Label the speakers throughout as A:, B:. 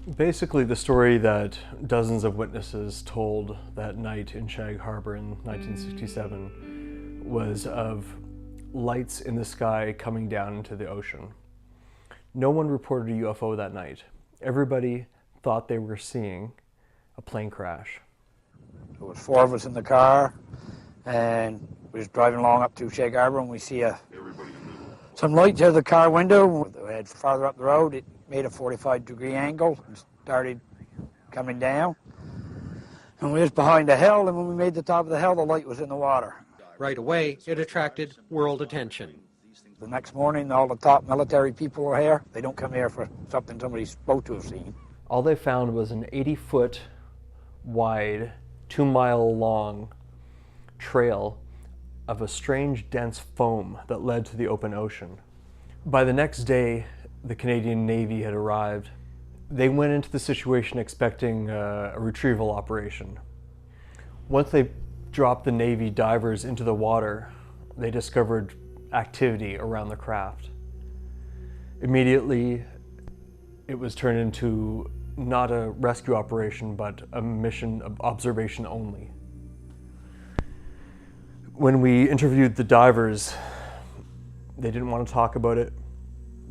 A: Basically, the story that dozens of witnesses told that night in Shag Harbour in 1967 was of lights in the sky coming down into the ocean. No one reported a UFO that night. Everybody thought they were seeing a plane crash.
B: There was four of us in the car, and we was driving along up to Shag Harbour, and we see some lights out of the car window. We head farther up the road. It made a 45-degree angle and started coming down. And we was behind a hill, and when we made the top of the hill, the light was in the water.
C: Right away, it attracted world attention.
B: The next morning, all the top military people were here. They don't come here for something somebody's supposed to have seen.
A: All they found was an 80-foot wide, 2-mile long trail of a strange dense foam that led to the open ocean. By the next day, the Canadian Navy had arrived. They went into the situation expecting a retrieval operation. Once they dropped the Navy divers into the water, they discovered activity around the craft. Immediately, it was turned into not a rescue operation, but a mission of observation only. When we interviewed the divers, they didn't want to talk about it.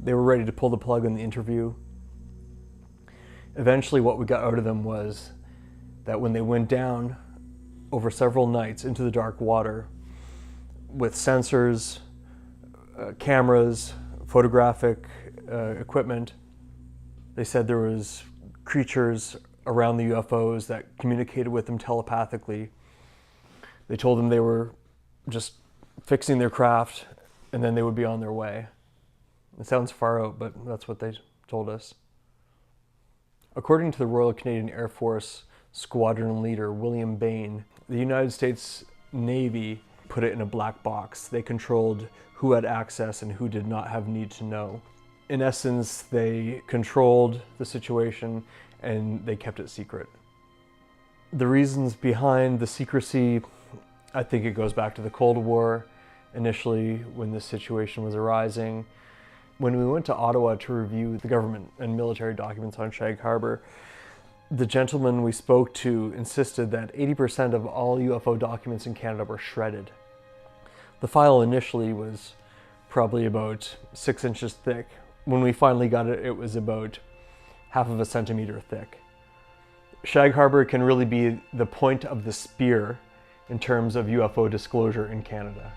A: They were ready to pull the plug on the interview. Eventually, what we got out of them was that when they went down over several nights into the dark water with sensors, cameras, photographic equipment, they said there was creatures around the UFOs that communicated with them telepathically. They told them they were just fixing their craft and then they would be on their way. It sounds far out, but that's what they told us. According to the Royal Canadian Air Force squadron leader, William Bain, the United States Navy put it in a black box. They controlled who had access and who did not have need to know. In essence, they controlled the situation and they kept it secret. The reasons behind the secrecy, I think it goes back to the Cold War, initially when this situation was arising. When we went to Ottawa to review the government and military documents on Shag Harbour, the gentleman we spoke to insisted that 80% of all UFO documents in Canada were shredded. The file initially was probably about 6 inches thick. When we finally got it, it was about half of a centimeter thick. Shag Harbour can really be the point of the spear in terms of UFO disclosure in Canada.